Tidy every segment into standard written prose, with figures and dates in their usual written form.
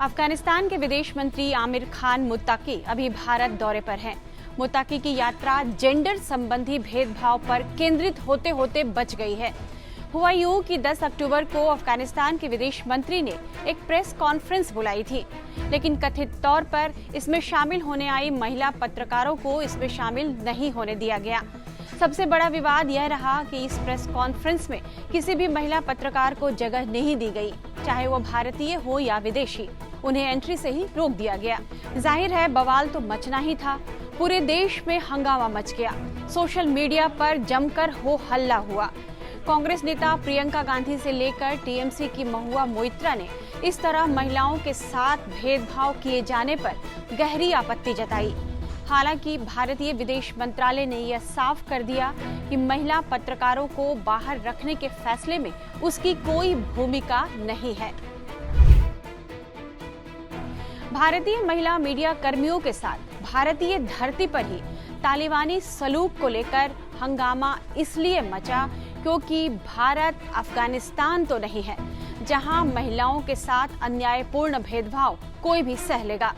अफगानिस्तान के विदेश मंत्री आमिर खान मुत्ताकी अभी भारत दौरे पर हैं। मुत्ताकी की यात्रा जेंडर संबंधी भेदभाव पर केंद्रित होते होते बच गई है। हुआ यूं कि 10 अक्टूबर को अफगानिस्तान के विदेश मंत्री ने एक प्रेस कॉन्फ्रेंस बुलाई थी, लेकिन कथित तौर पर इसमें शामिल होने आई महिला पत्रकारों को इसमें शामिल नहीं होने दिया गया। सबसे बड़ा विवाद यह रहा कि इस प्रेस कॉन्फ्रेंस में किसी भी महिला पत्रकार को जगह नहीं दी गई, चाहे वो भारतीय हो या विदेशी। उन्हें एंट्री से ही रोक दिया गया। जाहिर है बवाल तो मचना ही था। पूरे देश में हंगामा मच गया। सोशल मीडिया पर जमकर हो हल्ला हुआ। कांग्रेस नेता प्रियंका गांधी से लेकर टीएमसी की महुआ मोइत्रा ने इस तरह महिलाओं के साथ भेदभाव किए जाने पर गहरी आपत्ति जताई। हालांकि भारतीय विदेश मंत्रालय ने यह साफ कर दिया कि महिला पत्रकारों को बाहर रखने के फैसले में उसकी कोई भूमिका नहीं है। भारतीय महिला मीडिया कर्मियों के साथ भारतीय धरती पर ही तालिबानी सलूक को लेकर हंगामा इसलिए मचा क्योंकि भारत अफगानिस्तान तो नहीं है जहां महिलाओं के साथ अन्यायपूर्ण भेदभाव कोई भी सह लेगा।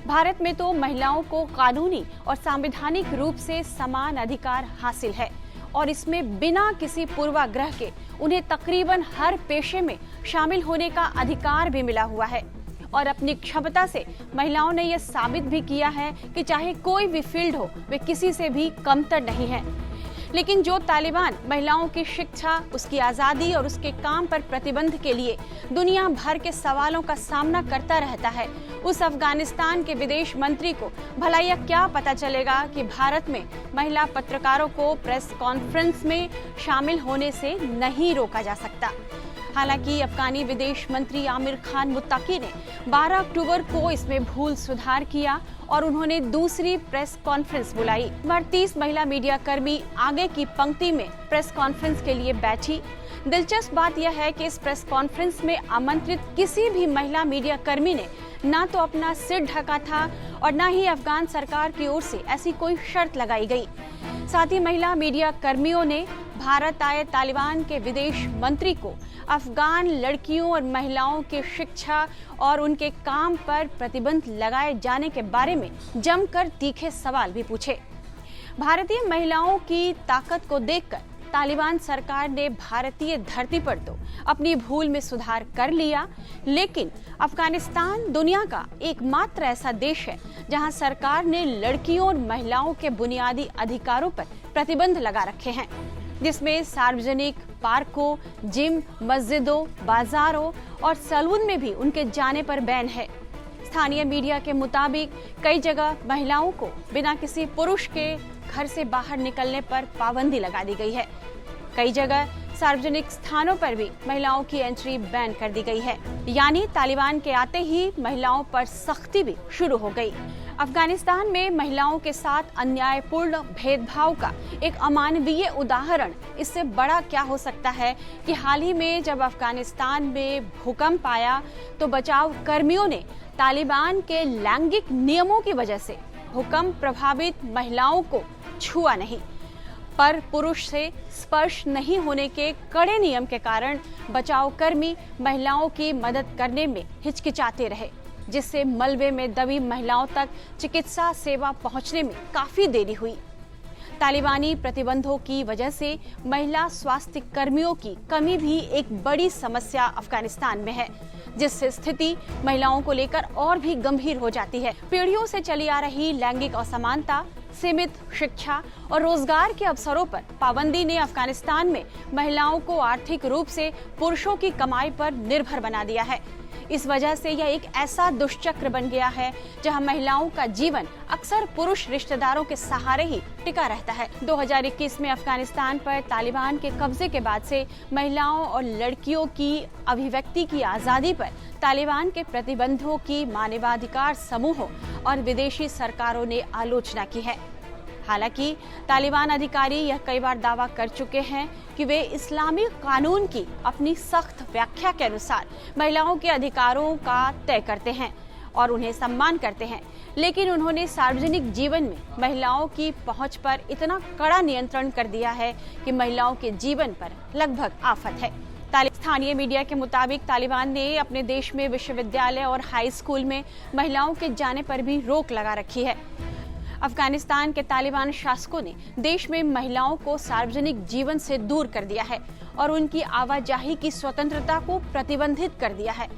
भारत में तो महिलाओं को कानूनी और संवैधानिक रूप से समान अधिकार हासिल है और इसमें बिना किसी पूर्वाग्रह के उन्हें तकरीबन हर पेशे में शामिल होने का अधिकार भी मिला हुआ है। और अपनी क्षमता से महिलाओं ने यह साबित भी किया है कि चाहे कोई भी फील्ड हो, वे किसी से भी कमतर नहीं है। लेकिन जो तालिबान महिलाओं की शिक्षा, उसकी आज़ादी और उसके काम पर प्रतिबंध के लिए दुनिया भर के सवालों का सामना करता रहता है, उस अफगानिस्तान के विदेश मंत्री को भला यह क्या पता चलेगा कि भारत में महिला पत्रकारों को प्रेस कॉन्फ्रेंस में शामिल होने से नहीं रोका जा सकता। हालांकि अफगानी विदेश मंत्री आमिर खान मुत्ताकी ने 12 अक्टूबर को इसमें भूल सुधार किया और उन्होंने दूसरी प्रेस कॉन्फ्रेंस बुलाई। 30 महिला मीडिया कर्मी आगे की पंक्ति में प्रेस कॉन्फ्रेंस के लिए बैठी। दिलचस्प बात यह है कि इस प्रेस कॉन्फ्रेंस में आमंत्रित किसी भी महिला मीडिया कर्मी ने ना तो अपना सिर ढका था और ना ही अफगान सरकार की ओर से ऐसी कोई शर्त लगाई गई। साथ ही महिला मीडिया कर्मियों ने भारत आए तालिबान के विदेश मंत्री को अफगान लड़कियों और महिलाओं की शिक्षा और उनके काम पर प्रतिबंध लगाए जाने के बारे में जमकर तीखे सवाल भी पूछे। भारतीय महिलाओं की ताकत को देखकर तालिबान सरकार ने भारतीय धरती पर तो अपनी भूल में सुधार कर लिया, लेकिन अफगानिस्तान दुनिया का एकमात्र ऐसा देश है जहां सरकार ने लड़कियों और महिलाओं के बुनियादी अधिकारों पर प्रतिबंध लगा रखे हैं, जिसमें सार्वजनिक पार्कों, जिम, मस्जिदों, बाजारों और सैलून में भी उनके जाने पर बैन है। स्थानीय मीडिया के मुताबिक कई जगह महिलाओं को बिना किसी पुरुष के घर से बाहर निकलने पर पाबंदी लगा दी गई है। कई जगह सार्वजनिक स्थानों पर भी महिलाओं की एंट्री बैन कर दी गई है। यानी तालिबान के आते ही महिलाओं पर सख्ती भी शुरू हो गई। अफगानिस्तान में महिलाओं के साथ अन्यायपूर्ण भेदभाव का एक अमानवीय उदाहरण इससे बड़ा क्या हो सकता है कि हाल ही में जब अफगानिस्तान में भूकंप आया तो बचाव कर्मियों ने तालिबान के लैंगिक नियमों की वजह से भूकंप प्रभावित महिलाओं को छुआ नहीं, पर पुरुष से स्पर्श नहीं होने के कड़े नियम के कारण बचाव कर्मी महिलाओं की मदद करने में हिचकिचाते रहे, जिससे मलबे में दबी महिलाओं तक चिकित्सा सेवा पहुंचने में काफी देरी हुई। तालिबानी प्रतिबंधों की वजह से महिला स्वास्थ्य कर्मियों की कमी भी एक बड़ी समस्या अफगानिस्तान में है, जिससे स्थिति महिलाओं को लेकर और भी गंभीर हो जाती है। पीढ़ियों से चली आ रही लैंगिक असमानता, सीमित शिक्षा और रोजगार के अवसरों पर पाबंदी ने अफगानिस्तान में महिलाओं को आर्थिक रूप से पुरुषों की कमाई पर निर्भर बना दिया है। इस वजह से यह एक ऐसा दुष्चक्र बन गया है जहां महिलाओं का जीवन अक्सर पुरुष रिश्तेदारों के सहारे ही टिका रहता है। 2021 में अफगानिस्तान पर तालिबान के कब्जे के बाद से महिलाओं और लड़कियों की अभिव्यक्ति की आज़ादी पर तालिबान के प्रतिबंधों की मानवाधिकार समूहों और विदेशी सरकारों ने आलोचना की है। हालांकि तालिबान अधिकारी यह कई बार दावा कर चुके हैं कि वे इस्लामी कानून की अपनी सख्त व्याख्या के अनुसार महिलाओं के अधिकारों का तय करते हैं और उन्हें सम्मान करते हैं, लेकिन उन्होंने सार्वजनिक जीवन में महिलाओं की पहुंच पर इतना कड़ा नियंत्रण कर दिया है कि महिलाओं के जीवन पर लगभग आफत है। स्थानीय मीडिया के मुताबिक तालिबान ने अपने देश में विश्वविद्यालय और हाई स्कूल में महिलाओं के जाने पर भी रोक लगा रखी है। अफगानिस्तान के तालिबान शासकों ने देश में महिलाओं को सार्वजनिक जीवन से दूर कर दिया है और उनकी आवाजाही की स्वतंत्रता को प्रतिबंधित कर दिया है।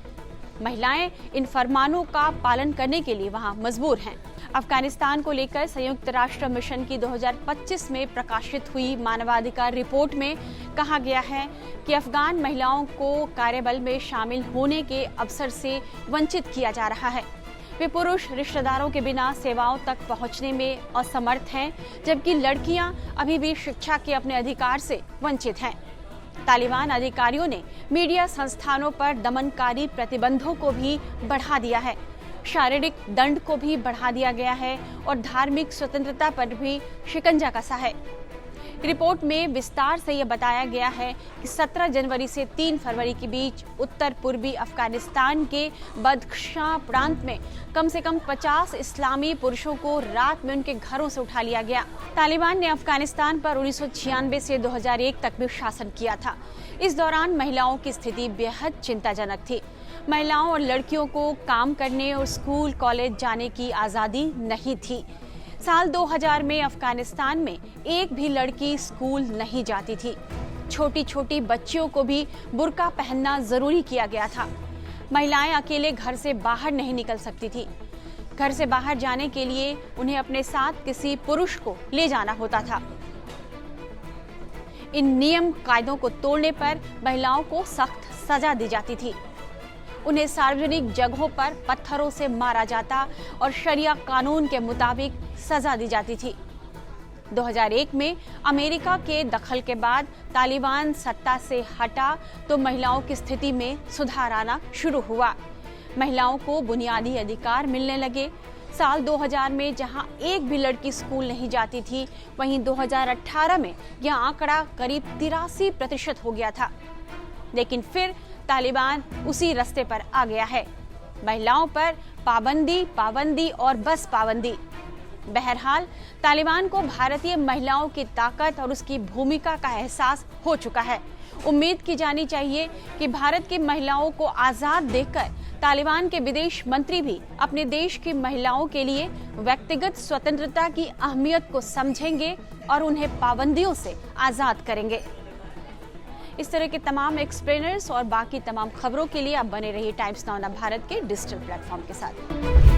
महिलाएं इन फरमानों का पालन करने के लिए वहां मजबूर हैं। अफगानिस्तान को लेकर संयुक्त राष्ट्र मिशन की 2025 में प्रकाशित हुई मानवाधिकार रिपोर्ट में कहा गया है कि अफगान महिलाओं को कार्यबल में शामिल होने के अवसर से वंचित किया जा रहा है। वे पुरुष रिश्तेदारों के बिना सेवाओं तक पहुंचने में असमर्थ हैं, जबकि लड़कियां अभी भी शिक्षा के अपने अधिकार से वंचित हैं। तालिबान अधिकारियों ने मीडिया संस्थानों पर दमनकारी प्रतिबंधों को भी बढ़ा दिया है, शारीरिक दंड को भी बढ़ा दिया गया है और धार्मिक स्वतंत्रता पर भी शिकंजा कसा है। रिपोर्ट में विस्तार से यह बताया गया है कि 17 जनवरी से 3 फरवरी के बीच उत्तर पूर्वी अफगानिस्तान के बदख्शां प्रांत में कम से कम 50 इस्लामी पुरुषों को रात में उनके घरों से उठा लिया गया। तालिबान ने अफगानिस्तान पर 1996 से 2001 तक भी शासन किया था। इस दौरान महिलाओं की स्थिति बेहद चिंताजनक थी। महिलाओं और लड़कियों को काम करने और स्कूल कॉलेज जाने की आज़ादी नहीं थी। साल 2000 में अफगानिस्तान में एक भी लड़की स्कूल नहीं जाती थी। छोटी छोटी बच्चियों को भी बुर्का पहनना जरूरी किया गया था। महिलाएं अकेले घर से बाहर नहीं निकल सकती थी। घर से बाहर जाने के लिए उन्हें अपने साथ किसी पुरुष को ले जाना होता था। इन नियम कायदों को तोड़ने पर महिलाओं को सख्त सजा दी जाती थी। उन्हें सार्वजनिक जगहों पर पत्थरों से मारा जाता और शरिया कानून के मुताबिक सजा दी जाती थी। 2001 में अमेरिका के दखल के बाद तालिबान सत्ता से हटा तो महिलाओं की स्थिति में सुधार आना शुरू हुआ। महिलाओं को बुनियादी अधिकार मिलने लगे। साल 2000 में जहां एक भी लड़की स्कूल नहीं जाती थी, वहीं 2018 में यह आंकड़ा करीब 83% हो गया था। लेकिन फिर तालिबान उसी रास्ते पर आ गया है। महिलाओं पर पाबंदी और बस पाबंदी। बहरहाल तालिबान को भारतीय महिलाओं की ताकत और उसकी भूमिका का एहसास हो चुका है। उम्मीद की जानी चाहिए कि भारत की महिलाओं को आजाद देखकर तालिबान के विदेश मंत्री भी अपने देश की महिलाओं के लिए व्यक्तिगत स्वतंत्रता की अहमियत को समझेंगे और उन्हें पाबंदियों से आजाद करेंगे। इस तरह के तमाम एक्सप्लेनर्स और बाकी तमाम खबरों के लिए आप बने रहिए टाइम्स नाउ भारत के डिजिटल प्लेटफॉर्म के साथ।